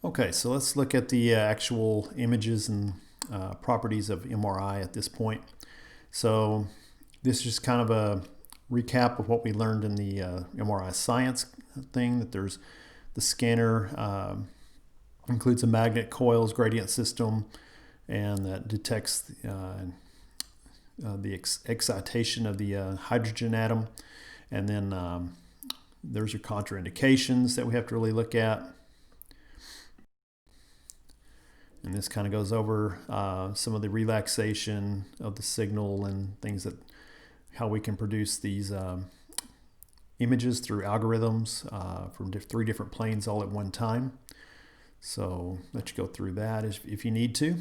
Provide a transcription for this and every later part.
Okay, so let's look at the actual images and properties of MRI at this point. So this is just kind of a recap of what we learned in the MRI science thing, that there's the scanner includes a magnet coils gradient system, and that detects the excitation of the hydrogen atom. And then there's your contraindications that we have to really look at. And this kind of goes over some of the relaxation of the signal and things, that how we can produce these images through algorithms from three different planes all at one time. So let you go through that if you need to.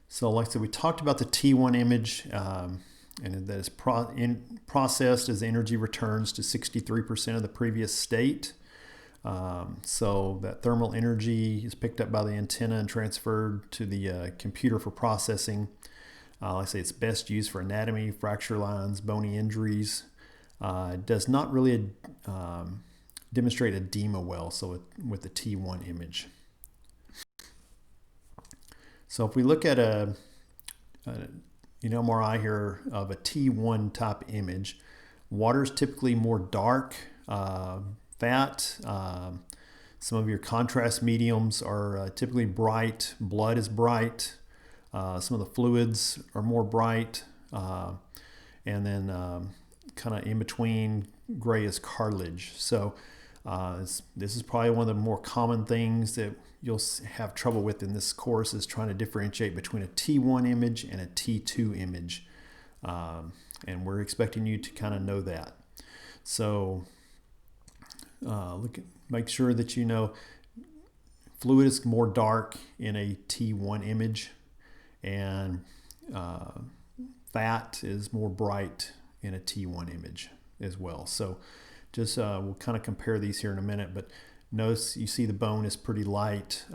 So like I said, we talked about the T1 image, and that is processed as energy returns to 63% of the previous state. So that thermal energy is picked up by the antenna and transferred to the computer for processing. Like I say, it's best used for anatomy, fracture lines, bony injuries. It does not really demonstrate edema well, so with the T1 image. So if we look at an MRI here of a T1 type image, water is typically more dark, fat. Some of your contrast mediums are typically bright. Blood is bright. Some of the fluids are more bright. And then kind of in between, gray is cartilage. So this is probably one of the more common things that you'll have trouble with in this course, is trying to differentiate between a T1 image and a T2 image. And we're expecting you to kind of know that. So make sure that you know fluid is more dark in a T1 image, and fat is more bright in a T1 image as well. So just we'll kind of compare these here in a minute, but notice you see the bone is pretty light.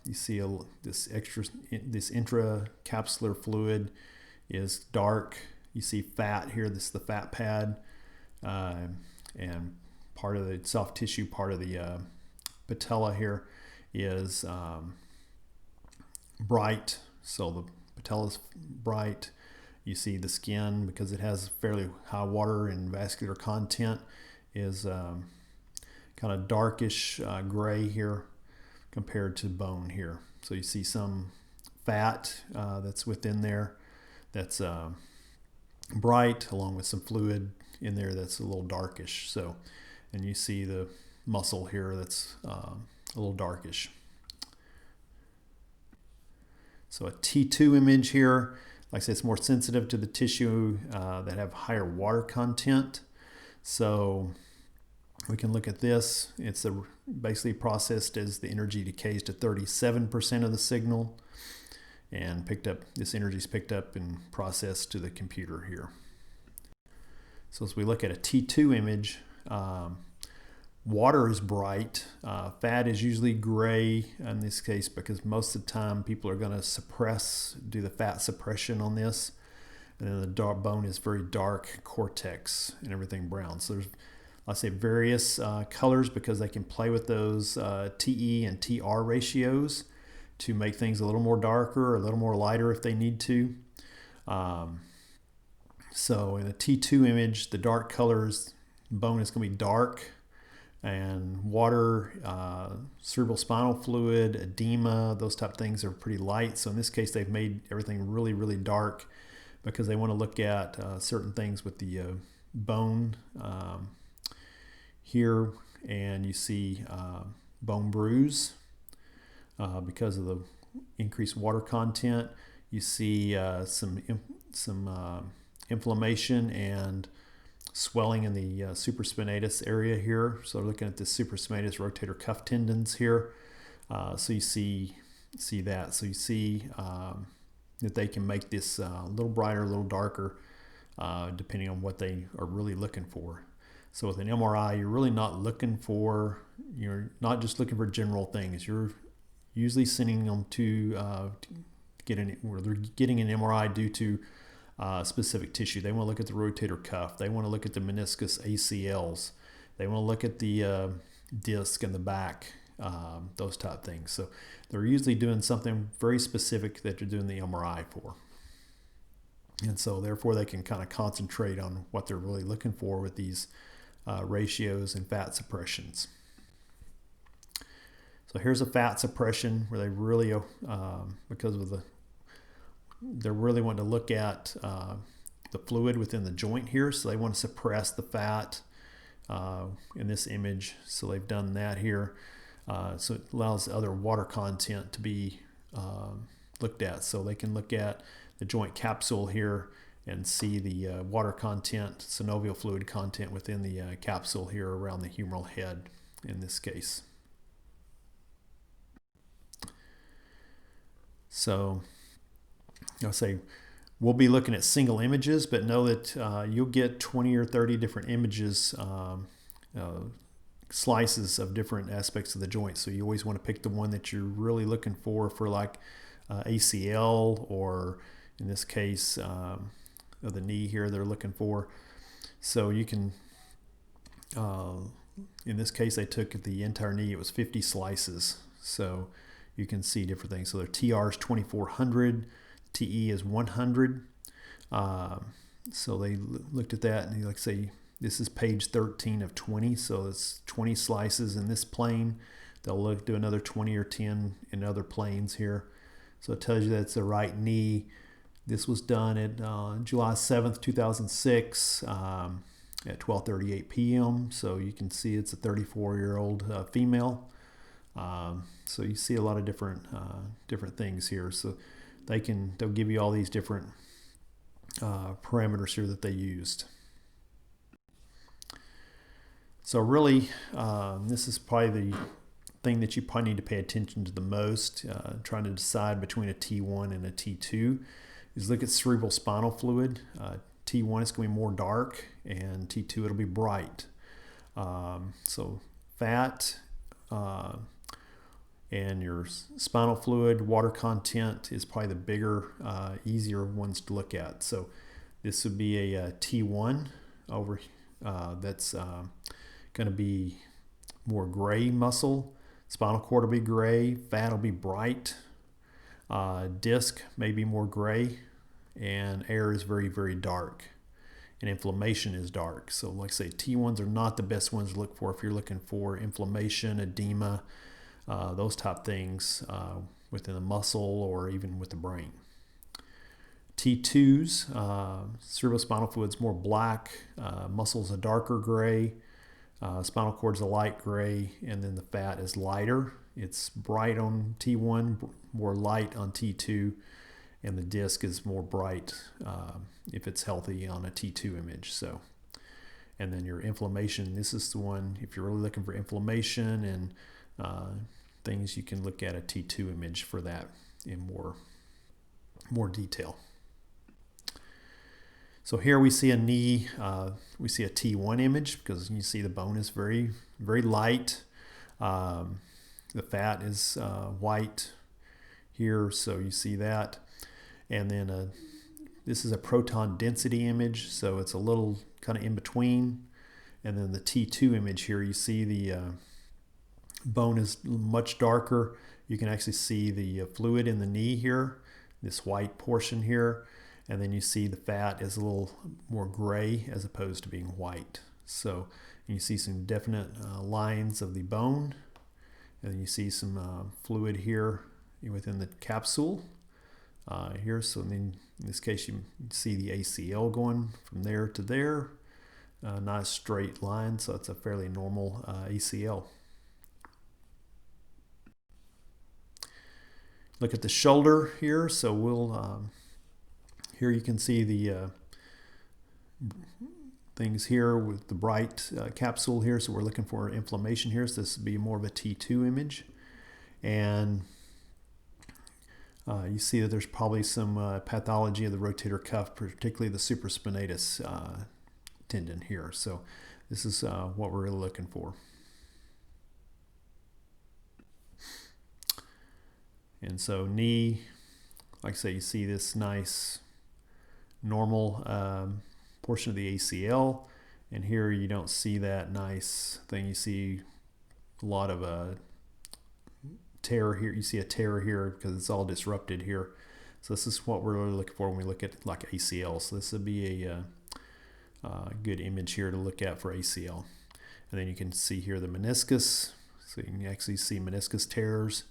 You see this intracapsular fluid is dark. You see fat here. This is the fat pad, and part of the soft tissue, part of the patella here is bright. So the patella is bright. You see the skin, because it has fairly high water and vascular content, is kind of darkish gray here compared to bone here. So you see some fat that's within there that's bright, along with some fluid in there that's a little darkish. So, and you see the muscle here that's a little darkish. So a T2 image here, like I said, it's more sensitive to the tissue that have higher water content. So we can look at this. It's basically processed as the energy decays to 37% of the signal, and this energy is picked up and processed to the computer here. So as we look at a T2 image, water is bright. Fat is usually gray in this case, because most of the time people are going to do the fat suppression on this. And then the dark bone is very dark, cortex and everything brown. So there's, I say, various colors, because they can play with those TE and TR ratios to make things a little more darker or a little more lighter if they need to. So in a T2 image, the dark colors, bone is going to be dark, and water, cerebral spinal fluid, edema, those type of things are pretty light. So in this case, they've made everything really, really dark, because they want to look at certain things with the bone here. And you see bone bruise because of the increased water content. You see some inflammation and swelling in the supraspinatus area here. So looking at the supraspinatus rotator cuff tendons here. So you see that. So you see that they can make this a little brighter, a little darker, depending on what they are really looking for. So with an MRI, you're not just looking for general things. You're usually sending them to where they're getting an MRI due to specific tissue. They want to look at the rotator cuff. They want to look at the meniscus ACLs. They want to look at the disc in the back, those type of things. So they're usually doing something very specific that they're doing the MRI for. And so therefore they can kind of concentrate on what they're really looking for with these ratios and fat suppressions. So here's a fat suppression where they really, because of they're really wanting to look at the fluid within the joint here. So they want to suppress the fat in this image. So they've done that here. So it allows other water content to be looked at. So they can look at the joint capsule here and see the water content, synovial fluid content within the capsule here around the humeral head in this case. So I'll say we'll be looking at single images, but know that you'll get 20 or 30 different images, slices of different aspects of the joint. So you always want to pick the one that you're really looking for like ACL, or in this case, the knee here they're looking for. So you can, in this case, I took the entire knee. It was 50 slices. So you can see different things. So their TR is 2400, TE is 100. So they looked at that, and like say this is page 13 of 20. So it's 20 slices in this plane. They'll do another 20 or 10 in other planes here. So it tells you that it's the right knee. This was done at July 7th, 2006 at 12:38 p.m. So you can see it's a 34-year-old female. So you see a lot of different things here. So they'll give you all these different parameters here that they used. So really, this is probably the thing that you probably need to pay attention to the most, trying to decide between a T1 and a T2, is look at cerebral spinal fluid. T1 is going to be more dark, and T2 it'll be bright. So fat and your spinal fluid, water content is probably the bigger, easier ones to look at. So this would be a T1 over that's going to be more gray muscle. Spinal cord will be gray, fat will be bright, disc may be more gray, and air is very, very dark, and inflammation is dark. So like I say, T1s are not the best ones to look for if you're looking for inflammation, edema, those type things within the muscle or even with the brain. T2s, cerebrospinal fluid is more black, muscles a darker gray, spinal cord is a light gray, and then the fat is lighter. It's bright on T1, more light on T2, and the disc is more bright if it's healthy on a T2 image. So, and then your inflammation, this is the one, if you're really looking for inflammation and things, you can look at a T2 image for that in more detail. So here we see a knee, we see a T1 image because you see the bone is very, very light. The fat is white here, so you see that. And then this is a proton density image, so it's a little kind of in between. And then the T2 image here, you see the bone is much darker. You can actually see the fluid in the knee here, this white portion here. And then you see the fat is a little more gray as opposed to being white. So you see some definite lines of the bone. And then you see some fluid here within the capsule here. So then in this case, you see the ACL going from there to there. Not a straight line, so it's a fairly normal ACL. Look at the shoulder here. So we'll here you can see the things here with the bright capsule here. So we're looking for inflammation here. So this would be more of a T2 image. And you see that there's probably some pathology of the rotator cuff, particularly the supraspinatus tendon here. So this is what we're really looking for. And so knee, like I say, you see this nice normal portion of the ACL, and here you don't see that nice thing. You see a lot of tear here. You see a tear here because it's all disrupted here. So this is what we're really looking for when we look at like ACL. So this would be a good image here to look at for ACL. And then you can see here the meniscus. So you can actually see meniscus tears.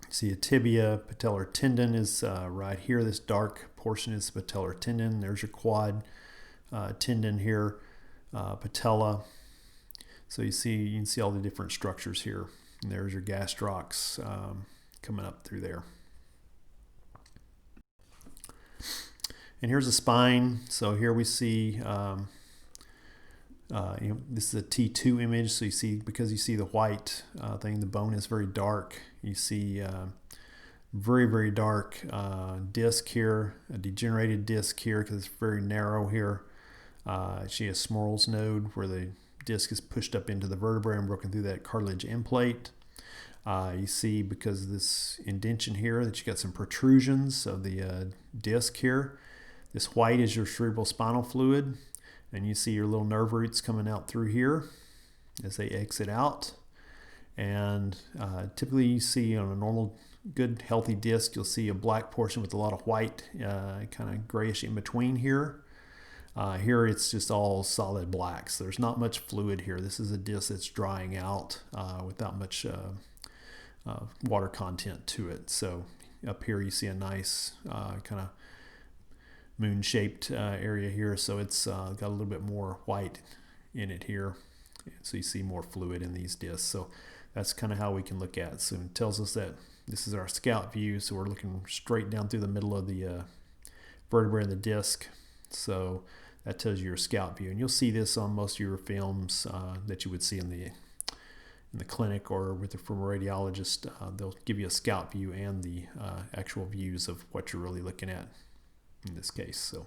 See a tibia, patellar tendon is right here. This dark portion is the patellar tendon. There's your quad tendon here, patella. So you can see all the different structures here. And there's your gastrocs coming up through there. And here's the spine. So here we see, this is a T2 image. So you see, because you see the white thing, the bone is very dark. You see very, very dark disc here, a degenerated disc here because it's very narrow here. She has Smorl's node where the disc is pushed up into the vertebrae and broken through that cartilage end plate. You see, because of this indention here, that you got some protrusions of the disc here. This white is your cerebral spinal fluid, and you see your little nerve roots coming out through here as they exit out. And typically you see on a normal, good, healthy disc, you'll see a black portion with a lot of white, kind of grayish in between here. Here it's just all solid black, so there's not much fluid here. This is a disc that's drying out without much water content to it. So up here you see a nice kind of moon-shaped area here, so it's got a little bit more white in it here. So you see more fluid in these discs. So that's kind of how we can look at it. So it tells us that this is our scout view, so we're looking straight down through the middle of the vertebrae and the disc. So that tells you your scout view, and you'll see this on most of your films that you would see in the clinic or from a radiologist. They'll give you a scout view and the actual views of what you're really looking at in this case. So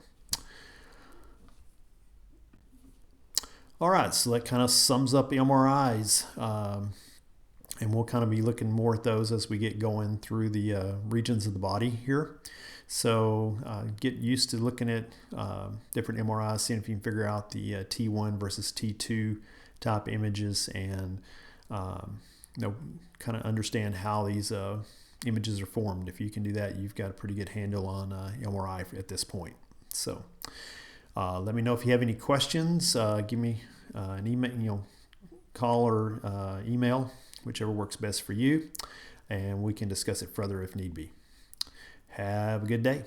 all right, so that kind of sums up MRIs, and we'll kind of be looking more at those as we get going through the regions of the body here. So get used to looking at different MRIs, seeing if you can figure out the T1 versus T2 type images, and kind of understand how these images are formed. If you can do that, you've got a pretty good handle on MRI at this point. So let me know if you have any questions. Give me an email, call or email, whichever works best for you, and we can discuss it further if need be. Have a good day.